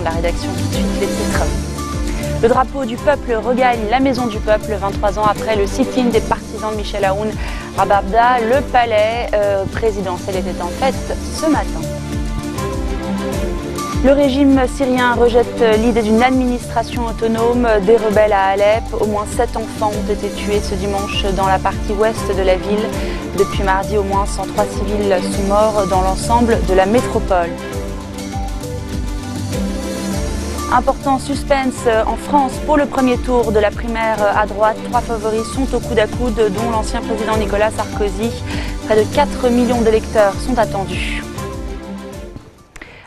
de la rédaction. Tout de suite, les titres. Le drapeau du peuple regagne la maison du peuple 23 ans après le sit-in des partisans de Michel Aoun à Babda. Le palais présidentiel était en fête ce matin. Le régime syrien rejette l'idée d'une administration autonome des rebelles à Alep. Au moins 7 enfants ont été tués ce dimanche dans la partie ouest de la ville. Depuis mardi, au moins 103 civils sont morts dans l'ensemble de la métropole. Important suspense en France pour le premier tour de la primaire à droite. 3 favoris sont au coude à coude, dont l'ancien président Nicolas Sarkozy. Près de 4 millions d'électeurs sont attendus.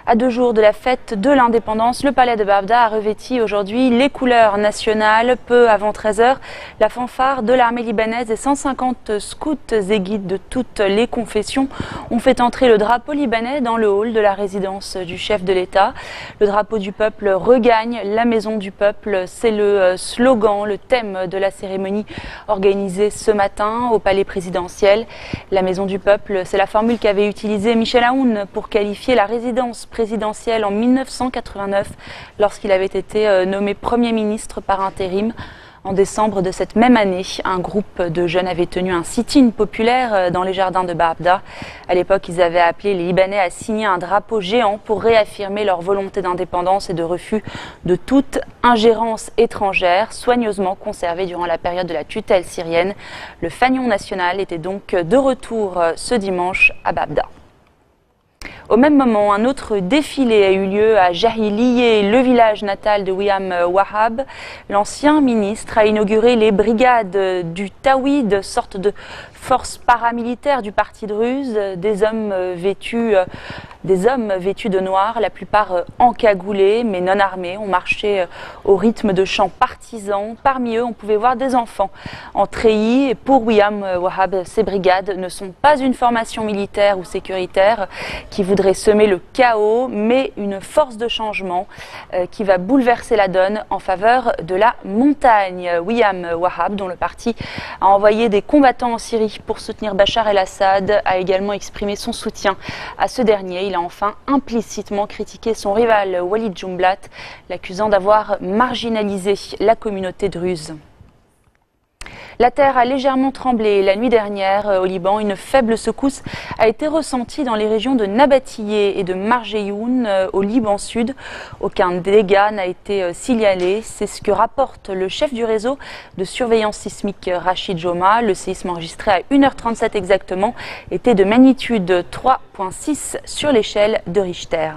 À 2 jours de la fête de l'indépendance, le palais de Babda a revêti aujourd'hui les couleurs nationales. Peu avant 13 h, la fanfare de l'armée libanaise et 150 scouts et guides de toutes les confessions ont fait entrer le drapeau libanais dans le hall de la résidence du chef de l'État. Le drapeau du peuple regagne la maison du peuple. C'est le slogan, le thème de la cérémonie organisée ce matin au palais présidentiel. La maison du peuple, c'est la formule qu'avait utilisée Michel Aoun pour qualifier la résidence présidentielle en 1989 lorsqu'il avait été nommé Premier ministre par intérim. En décembre de cette même année, un groupe de jeunes avait tenu un sit-in populaire dans les jardins de Babda. À l'époque, ils avaient appelé les Libanais à signer un drapeau géant pour réaffirmer leur volonté d'indépendance et de refus de toute ingérence étrangère, soigneusement conservée durant la période de la tutelle syrienne. Le fanion national était donc de retour ce dimanche à Babda. Au même moment, un autre défilé a eu lieu à Jahiliye, le village natal de Wiyam Wahab. L'ancien ministre a inauguré les brigades du Tawhid, sorte de force paramilitaire du parti druze, des hommes vêtus de noir, la plupart encagoulés mais non armés, ont marché au rythme de chants partisans. Parmi eux, on pouvait voir des enfants en treillis. Et pour Wiyam Wahab, ces brigades ne sont pas une formation militaire ou sécuritaire qui voudrait semer le chaos, mais une force de changement qui va bouleverser la donne en faveur de la montagne. Wiyam Wahab, dont le parti a envoyé des combattants en Syrie pour soutenir Bachar el-Assad, a également exprimé son soutien à ce dernier. Il a enfin implicitement critiqué son rival Walid Jumblat, l'accusant d'avoir marginalisé la communauté druze. La terre a légèrement tremblé la nuit dernière au Liban. Une faible secousse a été ressentie dans les régions de Nabatiyeh et de Marjeyoun au Liban Sud. Aucun dégât n'a été signalé. C'est ce que rapporte le chef du réseau de surveillance sismique Rachid Joma. Le séisme enregistré à 1h37 exactement était de magnitude 3,6 sur l'échelle de Richter.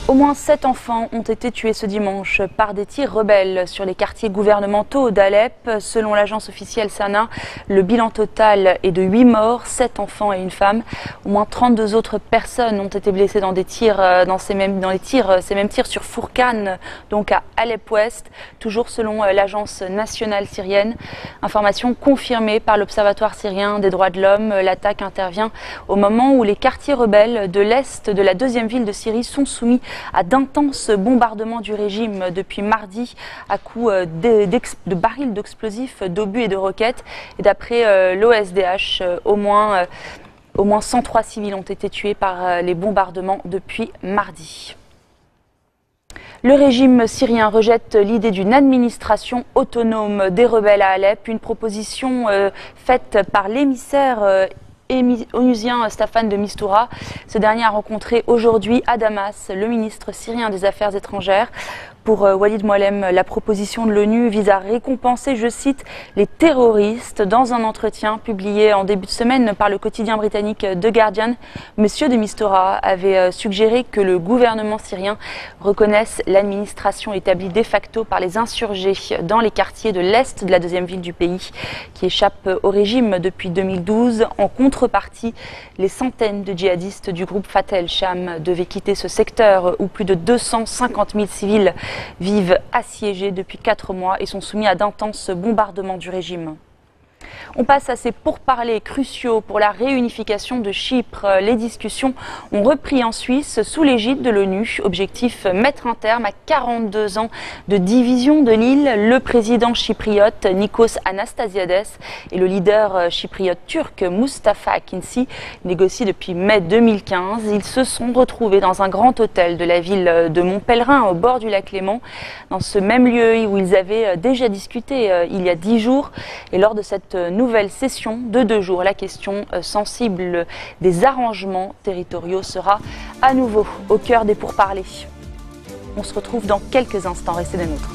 Au moins 7 enfants ont été tués ce dimanche par des tirs rebelles sur les quartiers gouvernementaux d'Alep. Selon l'agence officielle Sana, le bilan total est de 8 morts, 7 enfants et une femme. Au moins 32 autres personnes ont été blessées dans ces mêmes tirs sur Fourkane, donc à Alep-Ouest, toujours selon l'agence nationale syrienne. Information confirmée par l'Observatoire syrien des droits de l'homme. L'attaque intervient au moment où les quartiers rebelles de l'est de la deuxième ville de Syrie sont soumis à d'intenses bombardements du régime depuis mardi à coups de barils d'explosifs, d'obus et de roquettes. Et d'après l'OSDH, au moins 103 civils ont été tués par les bombardements depuis mardi. Le régime syrien rejette l'idée d'une administration autonome des rebelles à Alep, une proposition faite par l'émissaire onusien Staffan de Mistura. Ce dernier a rencontré aujourd'hui à Damas le ministre syrien des Affaires étrangères. Pour Walid Muallem, la proposition de l'ONU vise à récompenser, je cite, les terroristes. Dans un entretien publié en début de semaine par le quotidien britannique The Guardian, Monsieur de Mistura avait suggéré que le gouvernement syrien reconnaisse l'administration établie de facto par les insurgés dans les quartiers de l'est de la deuxième ville du pays, qui échappe au régime depuis 2012. En contrepartie, les centaines de djihadistes du groupe Fatah el-Sham devaient quitter ce secteur où plus de 250 000 civils vivent assiégés depuis 4 mois et sont soumis à d'intenses bombardements du régime. On passe à ces pourparlers cruciaux pour la réunification de Chypre. Les discussions ont repris en Suisse sous l'égide de l'ONU. Objectif, mettre un terme à 42 ans de division de l'île. Le président chypriote Nikos Anastasiades et le leader chypriote turc Mustafa Akinci négocient depuis mai 2015. Ils se sont retrouvés dans un grand hôtel de la ville de Montpellerin au bord du lac Léman, dans ce même lieu où ils avaient déjà discuté il y a 10 jours. Et lors de cette nouvelle session de 2 jours, la question sensible des arrangements territoriaux sera à nouveau au cœur des pourparlers. On se retrouve dans quelques instants, restez des nôtres.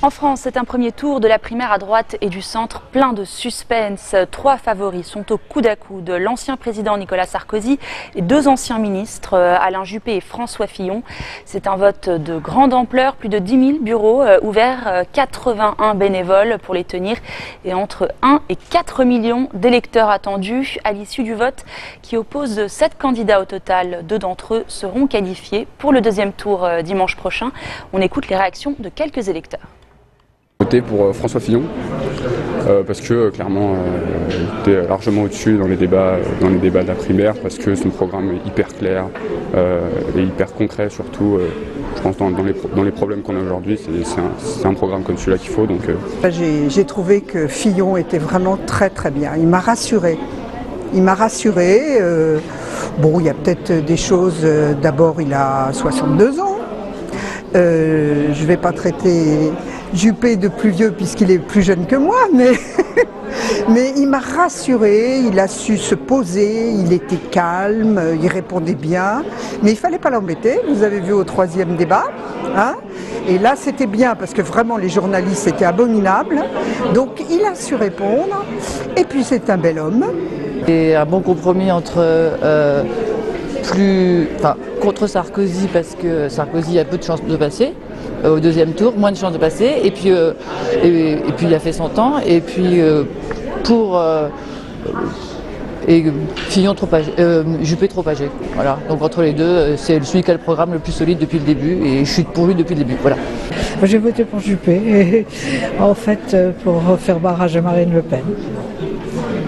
En France, c'est un premier tour de la primaire à droite et du centre plein de suspense. 3 favoris sont au coude à coude. L'ancien président Nicolas Sarkozy et 2 anciens ministres, Alain Juppé et François Fillon. C'est un vote de grande ampleur, plus de 10 000 bureaux ouverts, 81 bénévoles pour les tenir et entre 1 et 4 millions d'électeurs attendus à l'issue du vote qui oppose 7 candidats au total. 2 d'entre eux seront qualifiés pour le 2e tour dimanche prochain. On écoute les réactions de quelques électeurs. Voté pour François Fillon parce que clairement il était largement au-dessus dans les débats de la primaire, parce que son programme est hyper clair et hyper concret surtout. Je pense dans les problèmes qu'on a aujourd'hui, c'est un programme comme celui-là qu'il faut. Donc j'ai trouvé que Fillon était vraiment très très bien. Il m'a rassuré. Bon, il y a peut-être des choses. D'abord, il a 62 ans. Je ne vais pas traiter Juppé de plus vieux puisqu'il est plus jeune que moi, mais il m'a rassuré, il a su se poser, il était calme, il répondait bien, mais il ne fallait pas l'embêter. Vous avez vu au 3e débat, hein, et là c'était bien parce que vraiment les journalistes étaient abominables, donc il a su répondre, et puis c'est un bel homme. Et un bon compromis entre contre Sarkozy, parce que Sarkozy a peu de chances de passer au 2e tour, moins de chances de passer, et puis il a fait son temps, et puis Fillon trop âgé, Juppé trop âgé. Voilà. Donc entre les deux, c'est celui qui a le programme le plus solide depuis le début, et je suis pour lui depuis le début. Voilà. J'ai voté pour Juppé, en fait pour faire barrage à Marine Le Pen.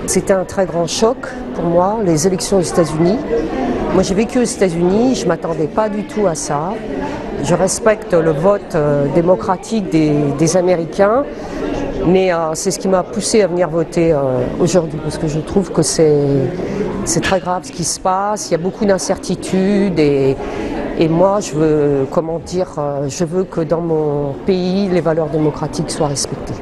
C'était un très grand choc pour moi, les élections aux États-Unis. Moi j'ai vécu aux États-Unis, je ne m'attendais pas du tout à ça. Je respecte le vote démocratique des Américains, mais c'est ce qui m'a poussé à venir voter aujourd'hui, parce que je trouve que c'est très grave ce qui se passe, il y a beaucoup d'incertitudes et moi je veux que dans mon pays les valeurs démocratiques soient respectées.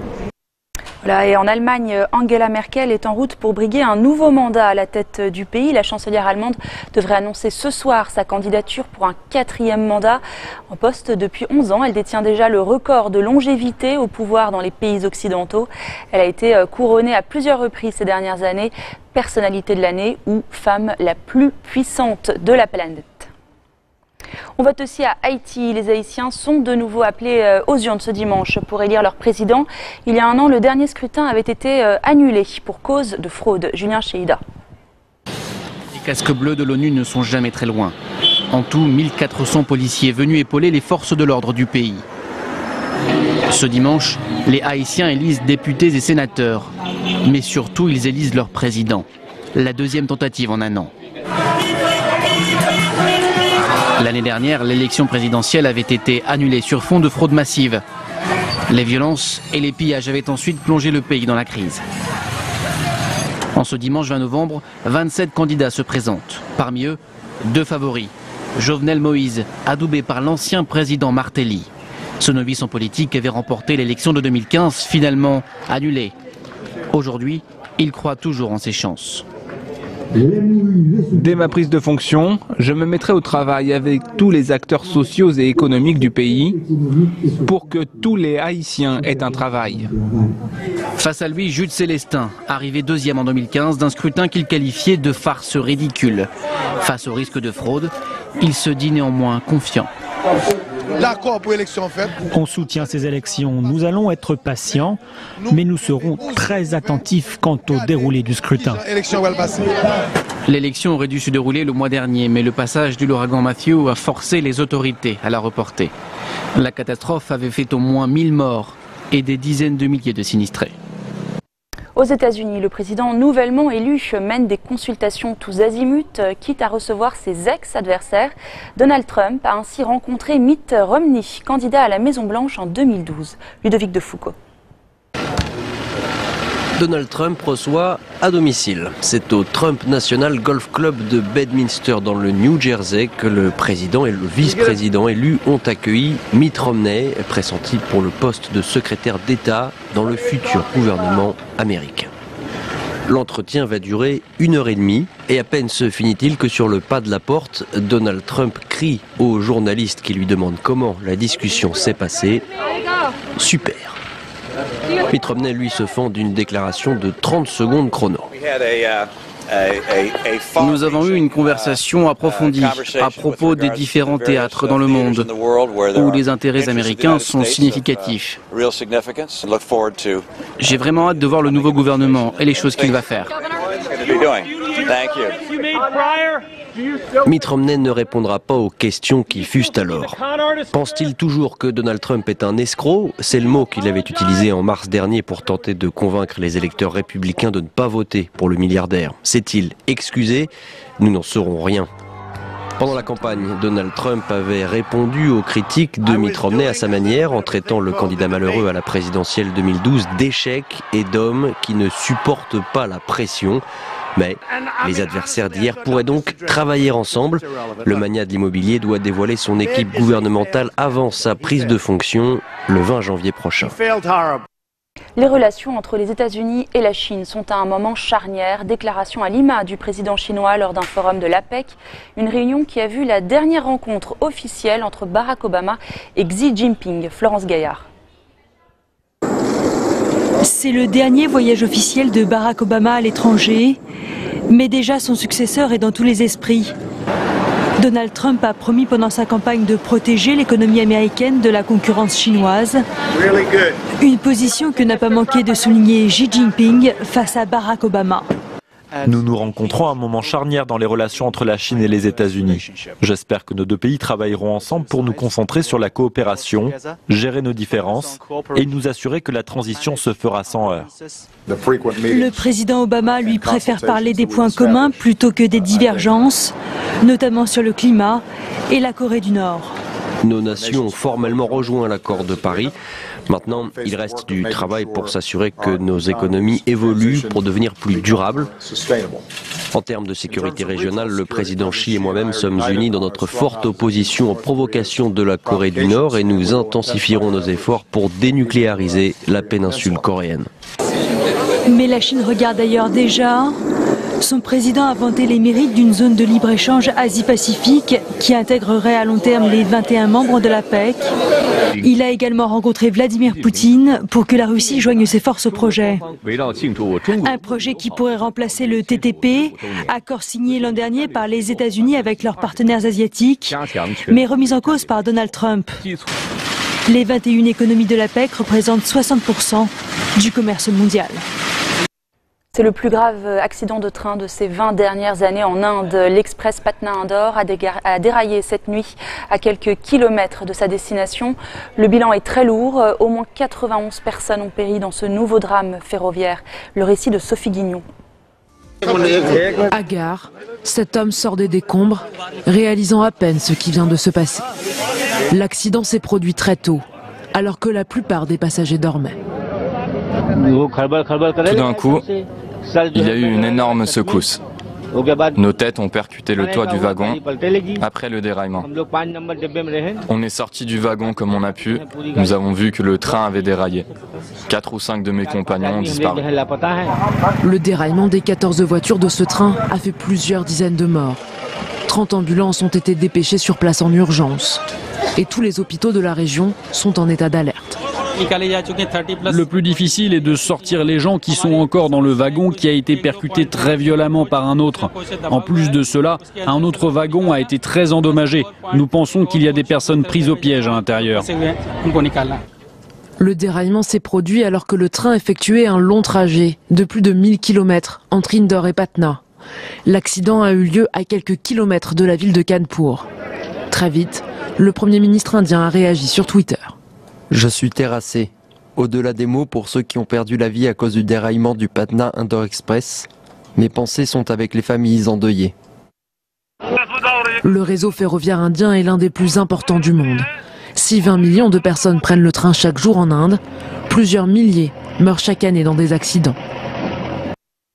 Voilà, et en Allemagne, Angela Merkel est en route pour briguer un nouveau mandat à la tête du pays. La chancelière allemande devrait annoncer ce soir sa candidature pour un 4e mandat. En poste depuis 11 ans, elle détient déjà le record de longévité au pouvoir dans les pays occidentaux. Elle a été couronnée à plusieurs reprises ces dernières années, personnalité de l'année ou femme la plus puissante de la planète. On vote aussi à Haïti. Les Haïtiens sont de nouveau appelés aux urnes ce dimanche pour élire leur président. Il y a un an, le dernier scrutin avait été annulé pour cause de fraude. Julien Cheida. Les casques bleus de l'ONU ne sont jamais très loin. En tout, 1400 policiers venus épauler les forces de l'ordre du pays. Ce dimanche, les Haïtiens élisent députés et sénateurs. Mais surtout, ils élisent leur président. La 2e tentative en un an. L'année dernière, l'élection présidentielle avait été annulée sur fond de fraude massive. Les violences et les pillages avaient ensuite plongé le pays dans la crise. En ce dimanche 20 novembre, 27 candidats se présentent. Parmi eux, 2 favoris. Jovenel Moïse, adoubé par l'ancien président Martelly. Ce novice en politique avait remporté l'élection de 2015, finalement annulée. Aujourd'hui, il croit toujours en ses chances. Dès ma prise de fonction, je me mettrai au travail avec tous les acteurs sociaux et économiques du pays pour que tous les Haïtiens aient un travail. Face à lui, Jude Célestin, arrivé 2e en 2015 d'un scrutin qu'il qualifiait de farce ridicule. Face au risque de fraude, il se dit néanmoins confiant. D'accord pour l'élection en fait. On soutient ces élections. Nous allons être patients, mais nous serons très attentifs quant au déroulé du scrutin. L'élection va le passer. L'élection aurait dû se dérouler le mois dernier, mais le passage de l'ouragan Matthew a forcé les autorités à la reporter. La catastrophe avait fait au moins 1000 morts et des dizaines de milliers de sinistrés. Aux États-Unis, le président nouvellement élu mène des consultations tous azimuts, quitte à recevoir ses ex-adversaires. Donald Trump a ainsi rencontré Mitt Romney, candidat à la Maison-Blanche en 2012. Ludovic Defoucault. Donald Trump reçoit à domicile. C'est au Trump National Golf Club de Bedminster dans le New Jersey que le président et le vice-président élus ont accueilli Mitt Romney, pressenti pour le poste de secrétaire d'État dans le futur gouvernement américain. L'entretien va durer 1h30 et à peine se finit-il que sur le pas de la porte, Donald Trump crie aux journalistes qui lui demandent comment la discussion s'est passée. Super. Mitt Romney, lui, se fend d'une déclaration de 30 secondes chrono. Nous avons eu une conversation approfondie à propos des différents théâtres dans le monde où les intérêts américains sont significatifs. J'ai vraiment hâte de voir le nouveau gouvernement et les choses qu'il va faire. Mitt Romney ne répondra pas aux questions qui fusent alors. Pense-t-il toujours que Donald Trump est un escroc? C'est le mot qu'il avait utilisé en mars dernier pour tenter de convaincre les électeurs républicains de ne pas voter pour le milliardaire. S'est-il excusé? Nous n'en saurons rien. Pendant la campagne, Donald Trump avait répondu aux critiques de Mitt Romney à sa manière, en traitant le candidat malheureux à la présidentielle 2012 d'échec et d'homme qui ne supporte pas la pression. Mais les adversaires d'hier pourraient donc travailler ensemble. Le magnat de l'immobilier doit dévoiler son équipe gouvernementale avant sa prise de fonction le 20 janvier prochain. Les relations entre les États-Unis et la Chine sont à un moment charnière. Déclaration à Lima du président chinois lors d'un forum de l'APEC. Une réunion qui a vu la dernière rencontre officielle entre Barack Obama et Xi Jinping. Florence Gaillard. C'est le dernier voyage officiel de Barack Obama à l'étranger, mais déjà son successeur est dans tous les esprits. Donald Trump a promis pendant sa campagne de protéger l'économie américaine de la concurrence chinoise. Une position que n'a pas manqué de souligner Xi Jinping face à Barack Obama. Nous nous rencontrons à un moment charnière dans les relations entre la Chine et les États-Unis. J'espère que nos deux pays travailleront ensemble pour nous concentrer sur la coopération, gérer nos différences et nous assurer que la transition se fera sans heurts. Le président Obama, lui, préfère parler des points communs plutôt que des divergences, notamment sur le climat et la Corée du Nord. Nos nations ont formellement rejoint l'accord de Paris. Maintenant, il reste du travail pour s'assurer que nos économies évoluent pour devenir plus durables. En termes de sécurité régionale, le président Xi et moi-même sommes unis dans notre forte opposition aux provocations de la Corée du Nord et nous intensifierons nos efforts pour dénucléariser la péninsule coréenne. Mais la Chine regarde ailleurs déjà. Son président a vanté les mérites d'une zone de libre-échange Asie-Pacifique qui intégrerait à long terme les 21 membres de l'APEC. Il a également rencontré Vladimir Poutine pour que la Russie joigne ses forces au projet. Un projet qui pourrait remplacer le TTP, accord signé l'an dernier par les États-Unis avec leurs partenaires asiatiques, mais remis en cause par Donald Trump. Les 21 économies de l'APEC représentent 60% du commerce mondial. C'est le plus grave accident de train de ces 20 dernières années en Inde. L'Express Patna-Indore a déraillé cette nuit à quelques kilomètres de sa destination. Le bilan est très lourd. Au moins 91 personnes ont péri dans ce nouveau drame ferroviaire. Le récit de Sophie Guignon. Hagard, cet homme sort des décombres, réalisant à peine ce qui vient de se passer. L'accident s'est produit très tôt, alors que la plupart des passagers dormaient. Tout d'un coup, il y a eu une énorme secousse. Nos têtes ont percuté le toit du wagon après le déraillement. On est sorti du wagon comme on a pu. Nous avons vu que le train avait déraillé. 4 ou 5 de mes compagnons ont disparu. Le déraillement des 14 voitures de ce train a fait plusieurs dizaines de morts. 30 ambulances ont été dépêchées sur place en urgence. Et tous les hôpitaux de la région sont en état d'alerte. Le plus difficile est de sortir les gens qui sont encore dans le wagon qui a été percuté très violemment par un autre. En plus de cela, un autre wagon a été très endommagé. Nous pensons qu'il y a des personnes prises au piège à l'intérieur. Le déraillement s'est produit alors que le train effectuait un long trajet de plus de 1000 km entre Indore et Patna, L'accident a eu lieu à quelques kilomètres de la ville de Kanpur. Très vite, le Premier ministre indien a réagi sur Twitter. Je suis terrassé. Au-delà des mots pour ceux qui ont perdu la vie à cause du déraillement du Patna Indore Express, mes pensées sont avec les familles endeuillées. Le réseau ferroviaire indien est l'un des plus importants du monde. Si 20 millions de personnes prennent le train chaque jour en Inde, plusieurs milliers meurent chaque année dans des accidents.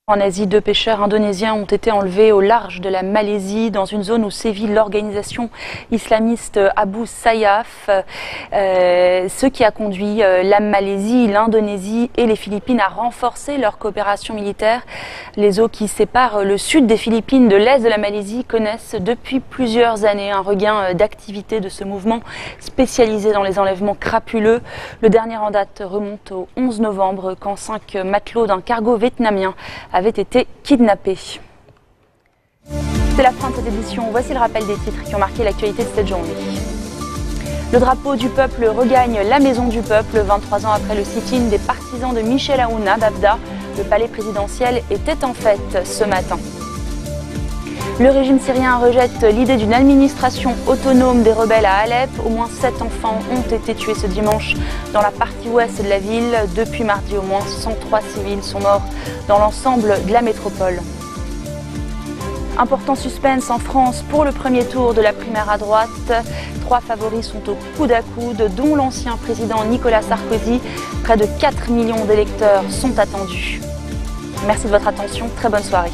En Asie, 2 pêcheurs indonésiens ont été enlevés au large de la Malaisie, dans une zone où sévit l'organisation islamiste Abu Sayyaf, ce qui a conduit la Malaisie, l'Indonésie et les Philippines à renforcer leur coopération militaire. Les eaux qui séparent le sud des Philippines de l'est de la Malaisie connaissent depuis plusieurs années un regain d'activité de ce mouvement spécialisé dans les enlèvements crapuleux. Le dernier en date remonte au 11 novembre, quand 5 matelots d'un cargo vietnamien avaient été kidnappés. C'est la fin de cette édition. Voici le rappel des titres qui ont marqué l'actualité de cette journée. Le drapeau du peuple regagne la maison du peuple. 23 ans après le sit-in des partisans de Michel Aoun à Babda, le palais présidentiel était en fête ce matin. Le régime syrien rejette l'idée d'une administration autonome des rebelles à Alep. Au moins 7 enfants ont été tués ce dimanche dans la partie ouest de la ville. Depuis mardi, au moins 103 civils sont morts dans l'ensemble de la métropole. Important suspense en France pour le premier tour de la primaire à droite. 3 favoris sont au coude à coude, dont l'ancien président Nicolas Sarkozy. Près de 4 millions d'électeurs sont attendus. Merci de votre attention. Très bonne soirée.